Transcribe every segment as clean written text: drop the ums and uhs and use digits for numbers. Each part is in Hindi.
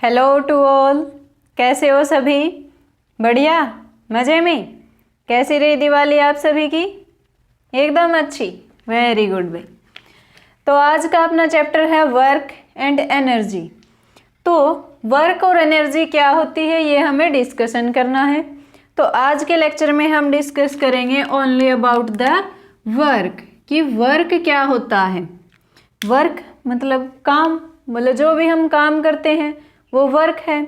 हेलो टू ऑल, कैसे हो सभी? बढ़िया, मज़े में? कैसी रही दिवाली आप सभी की? एकदम अच्छी, वेरी गुड भाई। तो आज का अपना चैप्टर है वर्क एंड एनर्जी। तो वर्क और एनर्जी क्या होती है ये हमें डिस्कशन करना है। तो आज के लेक्चर में हम डिस्कस करेंगे ओनली अबाउट द वर्क, कि वर्क क्या होता है। वर्क मतलब काम, मतलब जो भी हम काम करते हैं वो वर्क है।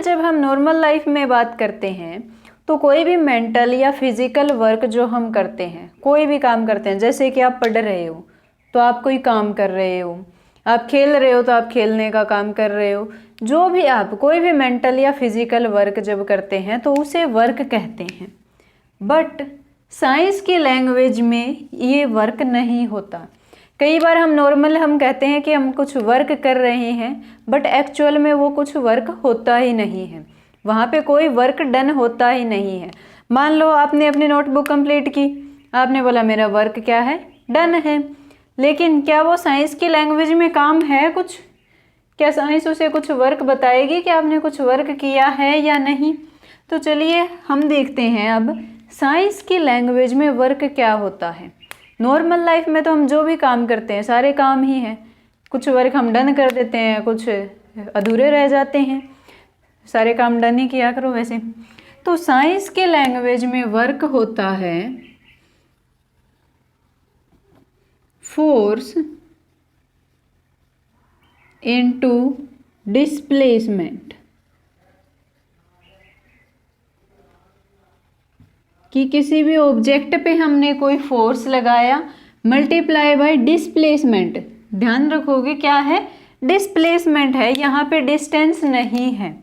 जब हम नॉर्मल लाइफ में बात करते हैं तो कोई भी मेंटल या फिजिकल वर्क जो हम करते हैं, कोई भी काम करते हैं, जैसे कि आप पढ़ रहे हो तो आप कोई काम कर रहे हो, आप खेल रहे हो तो आप खेलने का काम कर रहे हो, जो भी आप कोई भी मेंटल या फिजिकल वर्क जब करते हैं तो उसे वर्क कहते हैं। बट साइंस की लैंग्वेज में ये वर्क नहीं होता। कई बार हम कहते हैं कि हम कुछ वर्क कर रहे हैं, बट एक्चुअल में वो कुछ वर्क होता ही नहीं है, वहाँ पे कोई वर्क डन होता ही नहीं है। मान लो आपने अपनी नोटबुक कंप्लीट की, आपने बोला मेरा वर्क क्या है, डन है, लेकिन क्या वो साइंस की लैंग्वेज में काम है कुछ? क्या साइंस उसे कुछ वर्क बताएगी कि आपने कुछ वर्क किया है या नहीं? तो चलिए हम देखते हैं अब साइंस की लैंग्वेज में वर्क क्या होता है। नॉर्मल लाइफ में तो हम जो भी काम करते हैं सारे काम ही हैं, कुछ वर्क हम डन कर देते हैं, कुछ अधूरे रह जाते हैं, सारे काम डन ही किया करो वैसे। तो साइंस के लैंग्वेज में वर्क होता है फोर्स इनटू डिस्प्लेसमेंट, कि किसी भी ऑब्जेक्ट पे हमने कोई फोर्स लगाया मल्टीप्लाई बाय डिस्प्लेसमेंट। ध्यान रखोगे क्या है, डिस्प्लेसमेंट है, यहाँ पे डिस्टेंस नहीं है।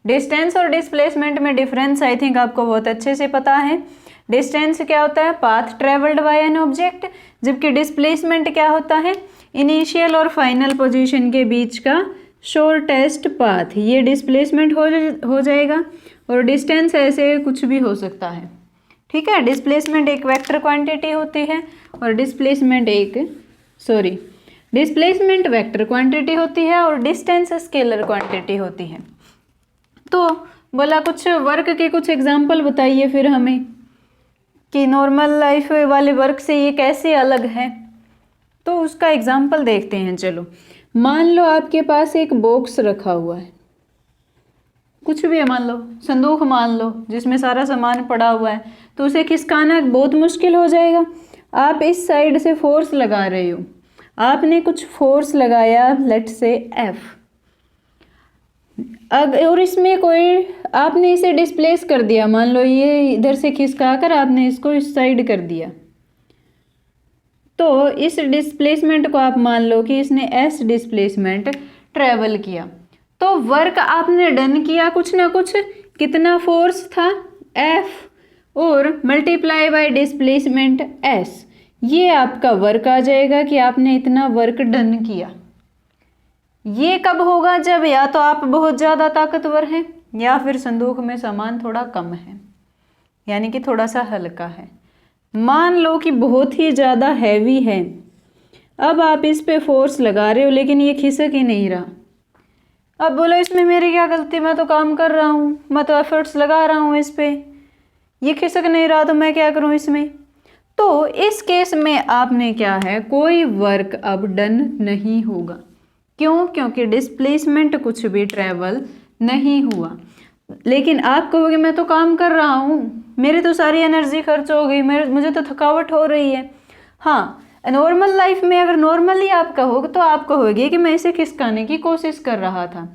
डिस्टेंस और डिस्प्लेसमेंट में डिफरेंस आई थिंक आपको बहुत अच्छे से पता है। डिस्टेंस क्या होता है, path travelled by an object, जबकि डिस्प्लेसमेंट क्या होता है, इनिशियल और फाइनल पोजीशन के बीच का शॉर्टेस्ट पाथ। ये डिस्प्लेसमेंट हो जाएगा। और डिस्टेंस ऐसे कुछ भी हो सकता है, ठीक है। डिस्प्लेसमेंट एक वेक्टर क्वांटिटी होती है और डिस्प्लेसमेंट वेक्टर क्वांटिटी होती है और डिस्टेंस स्केलर क्वांटिटी होती है। तो बोला कुछ वर्क के कुछ एग्जांपल बताइए फिर हमें, कि नॉर्मल लाइफ वाले वर्क से ये कैसे अलग है। तो उसका एग्जांपल देखते हैं। चलो मान लो आपके पास एक बॉक्स रखा हुआ है, कुछ भी है, मान लो संदूक मान लो, जिसमें सारा सामान पड़ा हुआ है, तो उसे खिसकाना बहुत मुश्किल हो जाएगा। आप इस साइड से फोर्स लगा रहे हो, आपने कुछ फोर्स लगाया, लेट से F, और इसमें कोई आपने इसे डिस्प्लेस कर दिया, मान लो ये इधर से खिसका कर आपने इसको इस साइड कर दिया, तो इस डिस्प्लेसमेंट को आप मान लो कि इसने S डिस्प्लेसमेंट ट्रेवल किया। तो वर्क आपने डन किया कुछ ना कुछ, कितना फोर्स था F और मल्टीप्लाई बाय डिस्प्लेसमेंट S, ये आपका वर्क आ जाएगा कि आपने इतना वर्क डन किया। ये कब होगा, जब या तो आप बहुत ज़्यादा ताकतवर हैं या फिर संदूक में सामान थोड़ा कम है, यानी कि थोड़ा सा हल्का है। मान लो कि बहुत ही ज़्यादा हैवी है, अब आप इस पे फोर्स लगा रहे हो लेकिन ये खिसक ही नहीं रहा। अब बोलो इसमें मेरी क्या गलती, मैं तो काम कर रहा हूँ, मैं तो एफर्ट्स लगा रहा हूँ इस पे, ये खिसक नहीं रहा, तो मैं क्या करूँ इसमें। तो इस केस में आपने क्या है, कोई वर्क अब डन नहीं होगा। क्यों? क्योंकि डिस्प्लेसमेंट कुछ भी ट्रेवल नहीं हुआ। लेकिन आप कहोगे मैं तो काम कर रहा हूँ, मेरी तो सारी एनर्जी खर्च हो गई, मुझे तो थकावट हो रही है। हाँ, नॉर्मल लाइफ में अगर नॉर्मली आप कहोगे तो आप कहोगे कि मैं इसे खिसकाने की कोशिश कर रहा था।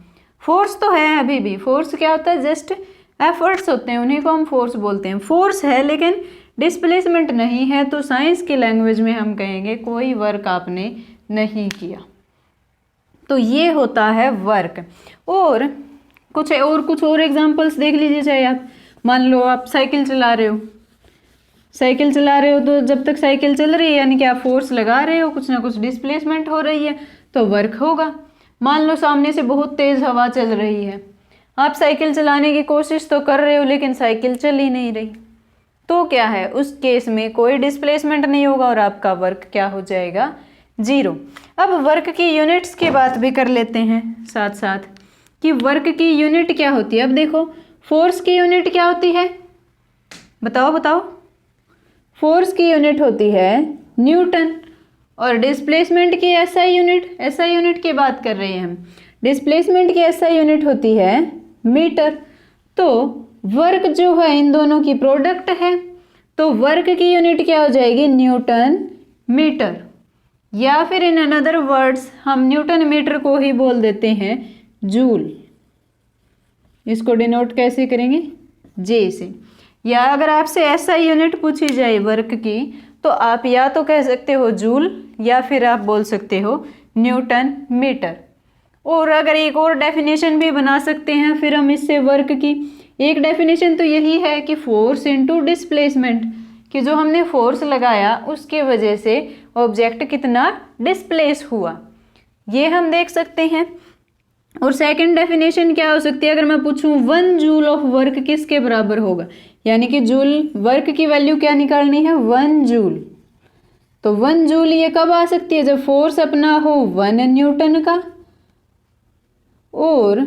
फोर्स तो है अभी भी। फोर्स क्या होता है, जस्ट एफर्ट्स होते हैं, उन्हीं को हम फोर्स बोलते हैं। फोर्स है लेकिन डिस्प्लेसमेंट नहीं है, तो साइंस की लैंग्वेज में हम कहेंगे कोई वर्क आपने नहीं किया। तो ये होता है वर्क। और कुछ और एग्जांपल्स देख लीजिए। चाहे आप मान लो आप साइकिल चला रहे हो, तो जब तक साइकिल चल रही है यानी कि आप फोर्स लगा रहे हो, कुछ ना कुछ डिस्प्लेसमेंट हो रही है, तो वर्क होगा। मान लो सामने से बहुत तेज़ हवा चल रही है, आप साइकिल चलाने की कोशिश तो कर रहे हो लेकिन साइकिल चल ही नहीं रही, तो क्या है, उस केस में कोई डिस्प्लेसमेंट नहीं होगा और आपका वर्क क्या हो जाएगा, 0। अब वर्क की यूनिट्स की बात भी कर लेते हैं साथ साथ, कि वर्क की यूनिट क्या होती है। अब देखो फोर्स की यूनिट क्या होती है, बताओ बताओ। फोर्स की यूनिट होती है न्यूटन, और डिस्प्लेसमेंट की एसआई यूनिट, एसआई यूनिट की बात कर रहे हैं हम, डिस्प्लेसमेंट की एसआई यूनिट होती है मीटर। तो वर्क जो है इन दोनों की प्रोडक्ट है, तो वर्क की यूनिट क्या हो जाएगी, न्यूटन मीटर, या फिर इन अनदर वर्ड्स हम न्यूटन मीटर को ही बोल देते हैं जूल। इसको डिनोट कैसे करेंगे, जे से। या अगर आपसे एसआई यूनिट पूछी जाए वर्क की, तो आप या तो कह सकते हो जूल, या फिर आप बोल सकते हो न्यूटन मीटर। और अगर एक और डेफिनेशन भी बना सकते हैं फिर हम इससे वर्क की, एक डेफिनेशन तो यही है कि फोर्स इनटू डिस्प्लेसमेंट, कि जो हमने फोर्स लगाया उसके वजह से ऑब्जेक्ट कितना डिस्प्लेस हुआ, ये हम देख सकते हैं। और सेकंड डेफिनेशन क्या हो सकती है, अगर मैं पूछूं 1 जूल ऑफ वर्क किसके बराबर होगा, यानी कि जूल वर्क की वैल्यू क्या निकालनी है, 1 जूल। तो 1 जूल ये कब आ सकती है, जब फोर्स अपना हो 1 न्यूटन का और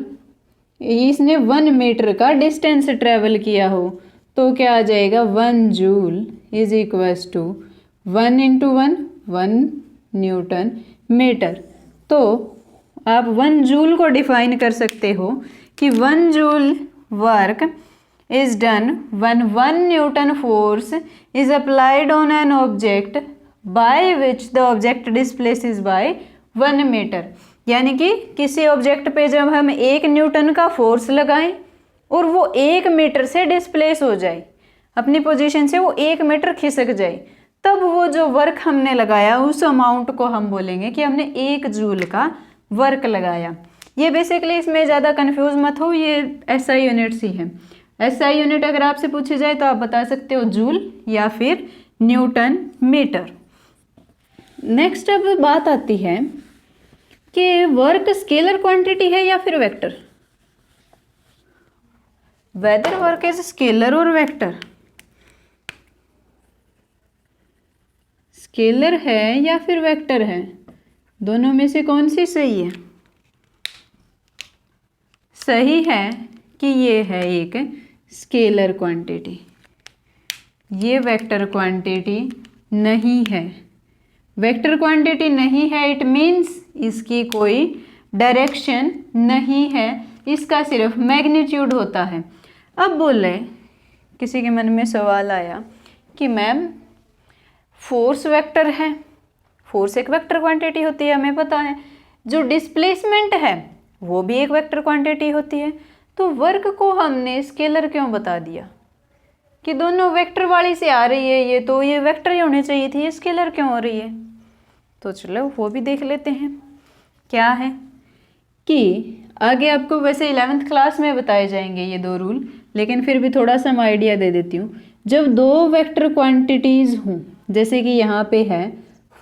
इसने 1 मीटर का डिस्टेंस ट्रेवल किया हो, तो क्या आ जाएगा 1 joule is equals to 1 into 1 newton metre. तो आप 1 जूल को डिफाइन कर सकते हो कि 1 joule work is done when 1 Newton force is applied on an object by which the object displaces by 1 meter। यानी कि किसी ऑब्जेक्ट पे जब हम 1 न्यूटन का फोर्स लगाएं और वो 1 मीटर से डिस्प्लेस हो जाए, अपनी पोजीशन से वो 1 मीटर खिसक जाए, तब वो जो वर्क हमने लगाया उस अमाउंट को हम बोलेंगे कि हमने 1 जूल का वर्क लगाया। ये बेसिकली, इसमें ज़्यादा कंफ्यूज मत हो, ये एसआई यूनिट्स ही है। एसआई यूनिट अगर आपसे पूछी जाए तो आप बता सकते हो जूल या फिर न्यूटन मीटर। नेक्स्ट अब बात आती है कि वर्क स्केलर क्वांटिटी है या फिर vector, whether work is scalar और वेक्टर, स्केलर है या फिर वेक्टर है, दोनों में से कौन सी सही है। सही है कि ये है एक स्केलर क्वांटिटी, ये वेक्टर क्वांटिटी नहीं है। वेक्टर क्वांटिटी नहीं है इट मीन्स इसकी कोई डायरेक्शन नहीं है, इसका सिर्फ मैग्नीट्यूड होता है। अब बोले किसी के मन में सवाल आया कि मैम फोर्स वेक्टर है, फोर्स एक वेक्टर क्वांटिटी होती है, हमें पता है। जो डिस्प्लेसमेंट है वो भी एक वेक्टर क्वांटिटी होती है, तो वर्क को हमने स्केलर क्यों बता दिया कि दोनों वेक्टर वाली से आ रही है, ये तो ये वेक्टर ही होनी चाहिए थी, ये स्केलर क्यों हो रही है। तो चलो वो भी देख लेते हैं। क्या है कि आगे आपको वैसे 11th क्लास में बताए जाएंगे ये 2 रूल, लेकिन फिर भी थोड़ा सा मैं आइडिया दे देती हूँ। जब 2 वेक्टर क्वांटिटीज़ हों, जैसे कि यहाँ पे है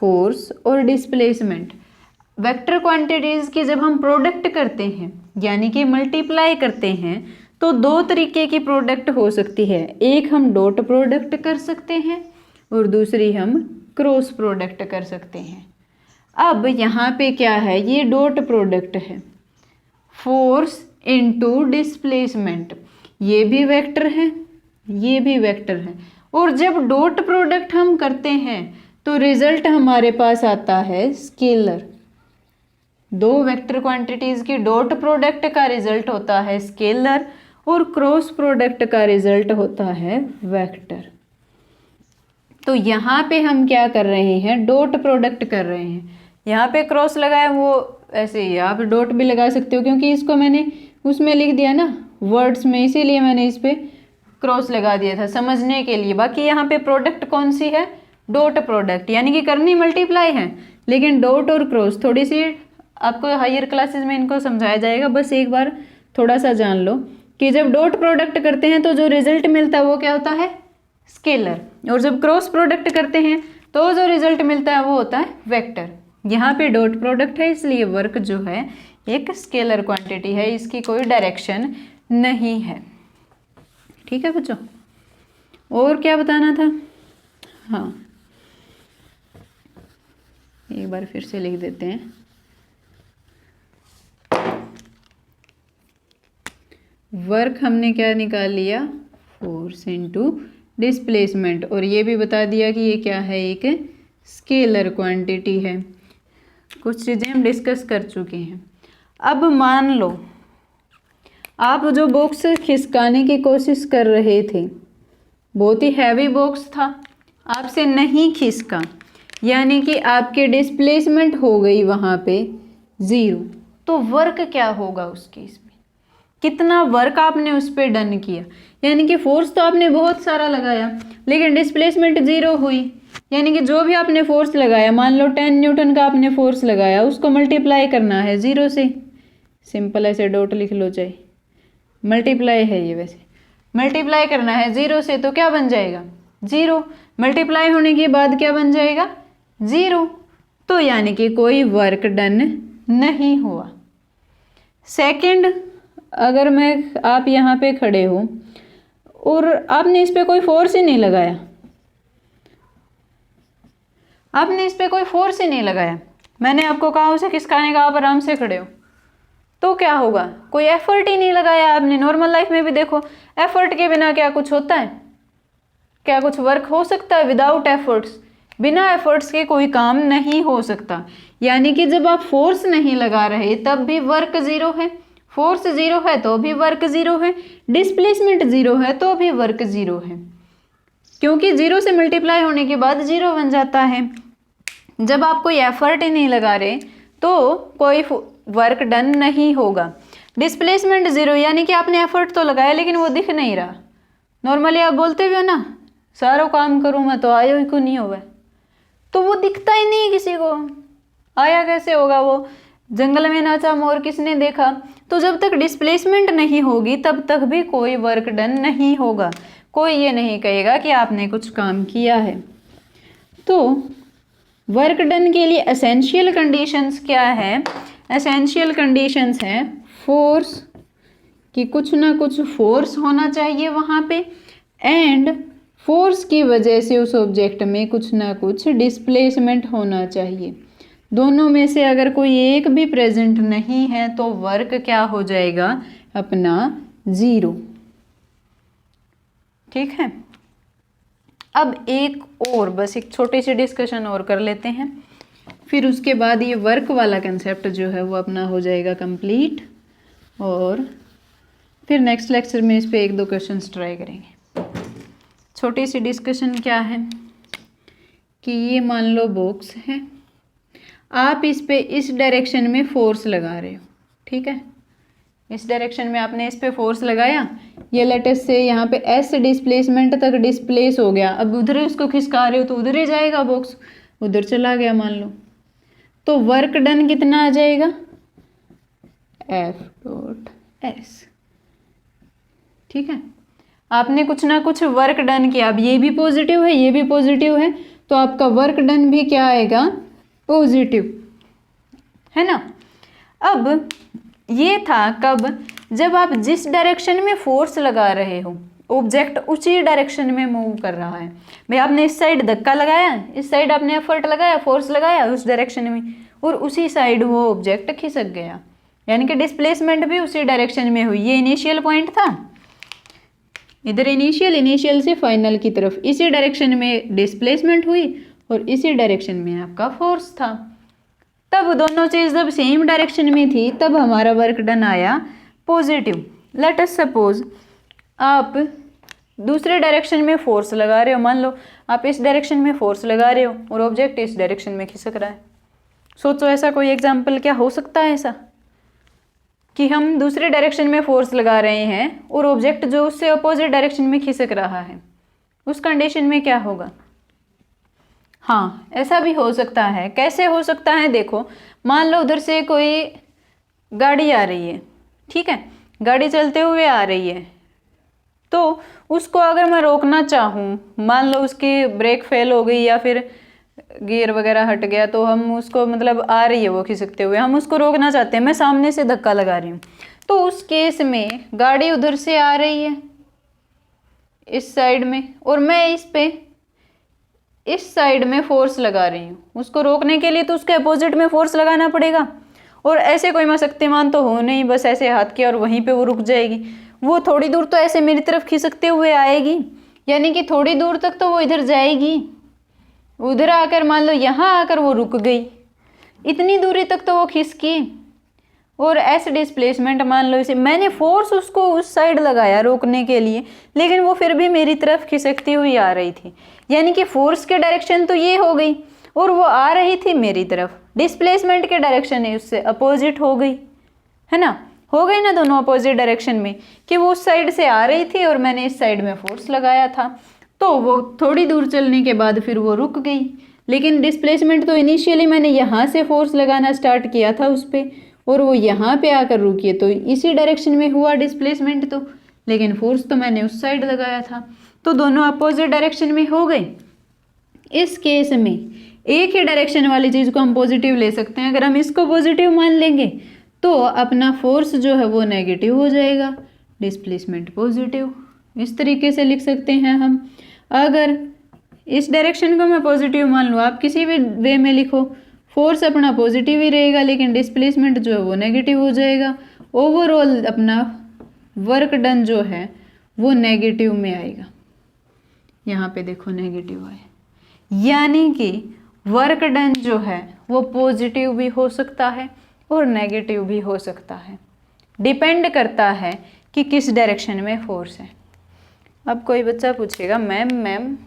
फोर्स और डिस्प्लेसमेंट, वेक्टर क्वांटिटीज़ की जब हम प्रोडक्ट करते हैं यानी कि मल्टीप्लाई करते हैं, तो 2 तरीके की प्रोडक्ट हो सकती है। एक हम डॉट प्रोडक्ट कर सकते हैं और दूसरी हम क्रॉस प्रोडक्ट कर सकते हैं। अब यहाँ पे क्या है, ये डॉट प्रोडक्ट है, फोर्स इनटू डिस्प्लेसमेंट, ये भी वेक्टर है, ये भी वेक्टर है। और जब डॉट प्रोडक्ट हम करते हैं तो रिजल्ट हमारे पास आता है स्केलर। 2 वेक्टर क्वांटिटीज की डॉट प्रोडक्ट का रिजल्ट होता है स्केलर और क्रॉस प्रोडक्ट का रिजल्ट होता है वेक्टर। तो यहाँ पे हम क्या कर रहे हैं, डॉट प्रोडक्ट कर रहे हैं। यहाँ पे क्रॉस लगाया, वो ऐसे ही आप डॉट भी लगा सकते हो, क्योंकि इसको मैंने उसमें लिख दिया ना वर्ड्स में, इसीलिए मैंने इस पे क्रॉस लगा दिया था समझने के लिए। बाकी यहाँ पे प्रोडक्ट कौन सी है, डॉट प्रोडक्ट, यानी कि करनी मल्टीप्लाई है, लेकिन डॉट और क्रॉस थोड़ी सी आपको हायर क्लासेस में इनको समझाया जाएगा। बस एक बार थोड़ा सा जान लो कि जब डॉट प्रोडक्ट करते हैं तो जो रिजल्ट मिलता है वो क्या होता है, स्केलर, और जब क्रॉस प्रोडक्ट करते हैं तो जो रिजल्ट मिलता है वो होता है वेक्टर। यहाँ पे डॉट प्रोडक्ट है इसलिए वर्क जो है एक स्केलर क्वांटिटी है, इसकी कोई डायरेक्शन नहीं है। ठीक है बच्चों, और क्या बताना था, हाँ एक बार फिर से लिख देते हैं। वर्क हमने क्या निकाल लिया, फोर्स इनटू डिस्प्लेसमेंट, और ये भी बता दिया कि ये क्या है, एक स्केलर क्वांटिटी है। कुछ चीज़ें हम डिस्कस कर चुके हैं। अब मान लो आप जो बॉक्स खिसकाने की कोशिश कर रहे थे, बहुत ही हैवी बॉक्स था, आपसे नहीं खिसका, यानी कि आपके डिस्प्लेसमेंट हो गई वहाँ पे 0। तो वर्क क्या होगा उस केस में, कितना वर्क आपने उस पर डन किया, यानी कि फोर्स तो आपने बहुत सारा लगाया लेकिन डिस्प्लेसमेंट 0 हुई, यानी कि जो भी आपने फोर्स लगाया, मान लो 10 न्यूटन का आपने फोर्स लगाया, उसको मल्टीप्लाई करना है 0 से। सिंपल ऐसे डॉट लिख लो, चाहे मल्टीप्लाई है ये, वैसे मल्टीप्लाई करना है 0 से, तो क्या बन जाएगा 0। मल्टीप्लाई होने के बाद क्या बन जाएगा 0, तो यानी कि कोई वर्क डन नहीं हुआ। सेकंड, अगर आप यहाँ पे खड़े हो और आपने इस पे कोई फोर्स ही नहीं लगाया, आपने इस पे कोई फोर्स ही नहीं लगाया, मैंने आपको कहा उसे खिसकाने का, आप आराम से खड़े हो, तो क्या होगा, कोई एफर्ट ही नहीं लगाया आपने। नॉर्मल लाइफ में भी देखो, एफर्ट के बिना क्या कुछ होता है, क्या कुछ वर्क हो सकता है विदाउट एफर्ट्स, बिना एफर्ट्स के कोई काम नहीं हो सकता। यानी कि जब आप फोर्स नहीं लगा रहे तब भी वर्क 0 है, फोर्स 0 है तो भी वर्क 0 है, डिस्प्लेसमेंट 0 है तो भी वर्क 0 है, क्योंकि 0 से मल्टीप्लाई होने के बाद 0 बन जाता है। जब आप कोई एफर्ट ही नहीं लगा रहे तो कोई वर्क डन नहीं होगा। डिस्प्लेसमेंट 0, यानी कि आपने एफर्ट तो लगाया लेकिन वो दिख नहीं रहा। नॉर्मली आप बोलते भी हो ना, सारा काम करूँ मैं तो आयो ही को नहीं होगा, तो वो दिखता ही नहीं किसी को, आया कैसे होगा वो, जंगल में नाचा मोर किसने देखा। तो जब तक डिस्प्लेसमेंट नहीं होगी तब तक भी कोई वर्क डन नहीं होगा, कोई ये नहीं कहेगा कि आपने कुछ काम किया है। तो वर्क डन के लिए एसेंशियल कंडीशंस क्या है, एसेंशियल कंडीशंस हैं फोर्स, कि कुछ ना कुछ फोर्स होना चाहिए वहाँ पे, एंड फोर्स की वजह से उस ऑब्जेक्ट में कुछ ना कुछ डिस्प्लेसमेंट होना चाहिए। दोनों में से अगर कोई एक भी प्रेजेंट नहीं है तो वर्क क्या हो जाएगा अपना 0। ठीक है, अब एक और बस एक छोटी सी डिस्कशन और कर लेते हैं, फिर उसके बाद ये वर्क वाला कंसेप्ट जो है वो अपना हो जाएगा कंप्लीट, और फिर नेक्स्ट लेक्चर में इस पे 1-2 क्वेश्चंस ट्राई करेंगे। छोटी सी डिस्कशन क्या है कि ये मान लो बॉक्स है, आप इस पे इस डायरेक्शन में फोर्स लगा रहे हो, ठीक है, इस डायरेक्शन में आपने इस पे फोर्स लगाया, ये लेटेस्ट से यहाँ पे एस डिस्प्लेसमेंट तक डिस्प्लेस हो गया, अब उधर ही उसको खिसका रहे हो तो उधर ही जाएगा बॉक्स, उधर चला गया मान लो, तो वर्क डन कितना आ जाएगा F.S। ठीक है, आपने कुछ ना कुछ वर्क डन किया, अब ये भी पॉजिटिव है ये भी पॉजिटिव है, तो आपका वर्क डन भी क्या आएगा पॉजिटिव, है ना। अब ये था कब, जब आप जिस डायरेक्शन में फोर्स लगा रहे हो ऑब्जेक्ट उसी डायरेक्शन में मूव कर रहा है। भाई आपने इस साइड धक्का लगाया, इस साइड आपने एफर्ट लगाया, फोर्स लगाया उस डायरेक्शन में, और उसी साइड वो ऑब्जेक्ट खिसक गया, यानी कि डिस्प्लेसमेंट भी उसी डायरेक्शन में हुई। ये इनिशियल पॉइंट था, इधर इनिशियल से फाइनल की तरफ इसी डायरेक्शन में डिस्प्लेसमेंट हुई और इसी डायरेक्शन में आपका फोर्स था। तब दोनों चीज़ जब सेम डायरेक्शन में थी तब हमारा वर्क डन आया पॉजिटिव। लेट अस सपोज आप दूसरे डायरेक्शन में फोर्स लगा रहे हो, मान लो आप इस डायरेक्शन में फोर्स लगा रहे हो और ऑब्जेक्ट इस डायरेक्शन में खिसक रहा है। सोचो ऐसा कोई एग्जाम्पल क्या हो सकता है ऐसा कि हम दूसरे डायरेक्शन में फोर्स लगा रहे हैं और ऑब्जेक्ट जो उससे अपोजिट डायरेक्शन में खिसक रहा है, उस कंडीशन में क्या होगा। हाँ ऐसा भी हो सकता है। कैसे हो सकता है, देखो मान लो उधर से कोई गाड़ी आ रही है, ठीक है, गाड़ी चलते हुए आ रही है, तो उसको अगर मैं रोकना चाहूँ, मान लो उसकी ब्रेक फेल हो गई या फिर गियर वगैरह हट गया, तो हम उसको मतलब आ रही है वो खिसकते हुए, हम उसको रोकना चाहते हैं, मैं सामने से धक्का लगा रही हूँ, तो उस केस में गाड़ी उधर से आ रही है इस साइड में और मैं इस साइड में फोर्स लगा रही हूँ उसको रोकने के लिए, तो उसके अपोजिट में फोर्स लगाना पड़ेगा। और ऐसे कोई मैं शक्तिमान तो हो नहीं, बस ऐसे हाथ किया और वहीं पे वो रुक जाएगी। वो थोड़ी दूर तो ऐसे मेरी तरफ खिसकते हुए आएगी, यानी कि थोड़ी दूर तक तो वो इधर जाएगी, उधर आकर मान लो यहाँ आकर वो रुक गई, इतनी दूरी तक तो वो खिसकी। और ऐसे डिस्प्लेसमेंट मान लो इसे, मैंने फोर्स उसको उस साइड लगाया रोकने के लिए, लेकिन वो फिर भी मेरी तरफ खिसकती हुई आ रही थी, यानी कि फोर्स के डायरेक्शन तो ये हो गई और वो आ रही थी मेरी तरफ। डिस्प्लेसमेंट के डायरेक्शन है उससे अपोजिट हो गई, है ना, हो गई ना दोनों अपोजिट डायरेक्शन में, कि वो उस साइड से आ रही थी और मैंने इस साइड में फोर्स लगाया था, तो वो थोड़ी दूर चलने के बाद फिर वो रुक गई। लेकिन डिस्प्लेसमेंट तो इनिशियली मैंने यहाँ से फोर्स लगाना स्टार्ट किया था उस पर, और वो यहाँ पे आकर रुकी, तो इसी डायरेक्शन में हुआ डिस्प्लेसमेंट तो, लेकिन फोर्स तो मैंने उस साइड लगाया था, तो दोनों अपोजिट डायरेक्शन में हो गए। इस केस में एक ही डायरेक्शन वाली चीज़ को हम पॉजिटिव ले सकते हैं। अगर हम इसको पॉजिटिव मान लेंगे तो अपना फोर्स जो है वो नेगेटिव हो जाएगा, डिस्प्लेसमेंट पॉजिटिव। इस तरीके से लिख सकते हैं हम। अगर इस डायरेक्शन को मैं पॉजिटिव मान लूँ, आप किसी भी वे में लिखो, फोर्स अपना पॉजिटिव ही रहेगा लेकिन डिस्प्लेसमेंट जो है वो नेगेटिव हो जाएगा। ओवरऑल अपना वर्क डन जो है वो नेगेटिव में आएगा। यहाँ पे देखो नेगेटिव आए, यानी कि वर्क डन जो है वो पॉजिटिव भी हो सकता है और नेगेटिव भी हो सकता है, डिपेंड करता है कि किस डायरेक्शन में फोर्स है। अब कोई बच्चा पूछेगा मैम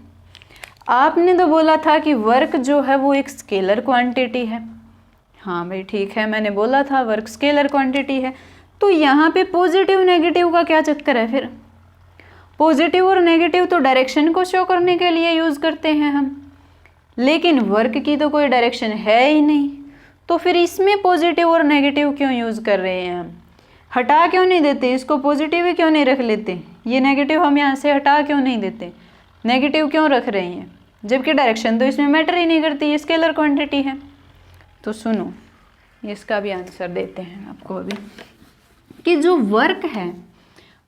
आपने तो बोला था कि वर्क जो है वो एक स्केलर क्वांटिटी है। हाँ भाई ठीक है, मैंने बोला था वर्क स्केलर क्वांटिटी है, तो यहाँ पे पॉजिटिव नेगेटिव का क्या चक्कर है फिर? पॉजिटिव और नेगेटिव तो डायरेक्शन को शो करने के लिए यूज़ करते हैं हम, लेकिन वर्क की तो कोई डायरेक्शन है ही नहीं, तो फिर इसमें पॉजिटिव और नेगेटिव क्यों यूज़ कर रहे हैं हम? हटा क्यों नहीं देते इसको, पॉजिटिव ही क्यों नहीं रख लेते? ये नेगेटिव हम यहाँ से हटा क्यों नहीं देते, नेगेटिव क्यों रख रहे हैं, जबकि डायरेक्शन तो इसमें मैटर ही नहीं करती, ये स्केलर क्वांटिटी है। तो सुनो, इसका भी आंसर देते हैं आपको अभी, कि जो वर्क है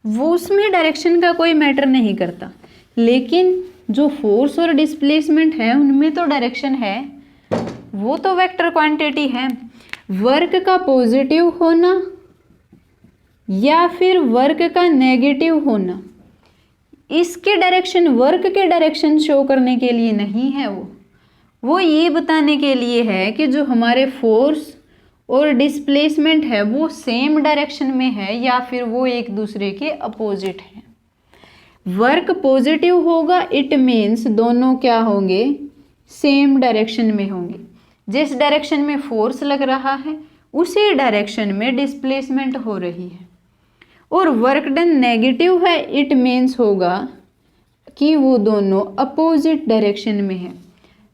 वो उसमें डायरेक्शन का कोई मैटर नहीं करता, लेकिन जो फोर्स और डिस्प्लेसमेंट है उनमें तो डायरेक्शन है, वो तो वेक्टर क्वांटिटी है। वर्क का पॉजिटिव होना या फिर वर्क का नेगेटिव होना, इसके डायरेक्शन वर्क के डायरेक्शन शो करने के लिए नहीं है, वो ये बताने के लिए है कि जो हमारे फोर्स और डिस्प्लेसमेंट है वो सेम डायरेक्शन में है या फिर वो एक दूसरे के अपोजिट है। वर्क पॉजिटिव होगा, इट मीन्स दोनों क्या होंगे, सेम डायरेक्शन में होंगे। जिस डायरेक्शन में फोर्स लग रहा है उसी डायरेक्शन में डिस्प्लेसमेंट हो रही है। और वर्क डन नेगेटिव है, इट मीन्स होगा कि वो दोनों अपोजिट डायरेक्शन में है।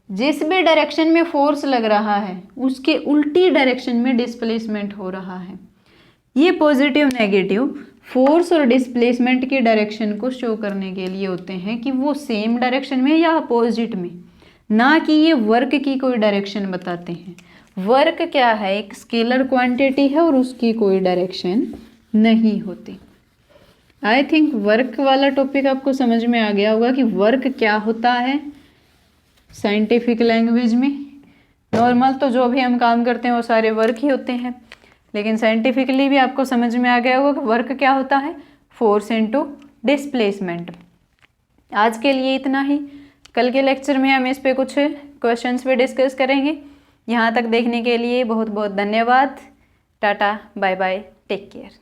जिस भी डायरेक्शन में फोर्स लग रहा है उसके उल्टी डायरेक्शन में डिस्प्लेसमेंट हो रहा है। ये पॉजिटिव नेगेटिव फोर्स और डिस्प्लेसमेंट के डायरेक्शन को शो करने के लिए होते हैं कि वो सेम डायरेक्शन में या अपोजिट में, ना कि ये वर्क की कोई डायरेक्शन बताते हैं। वर्क क्या है, एक स्केलर क्वांटिटी है और उसकी कोई डायरेक्शन नहीं होती। आई थिंक वर्क वाला टॉपिक आपको समझ में आ गया होगा कि वर्क क्या होता है साइंटिफिक लैंग्वेज में। नॉर्मल तो जो भी हम काम करते हैं वो सारे वर्क ही होते हैं, लेकिन साइंटिफिकली भी आपको समझ में आ गया होगा कि वर्क क्या होता है, फोर्स इनटू डिस्प्लेसमेंट। आज के लिए इतना ही, कल के लेक्चर में हम इस पे कुछ क्वेश्चंस पे डिस्कस करेंगे। यहाँ तक देखने के लिए बहुत बहुत धन्यवाद। Tata bye bye, take care.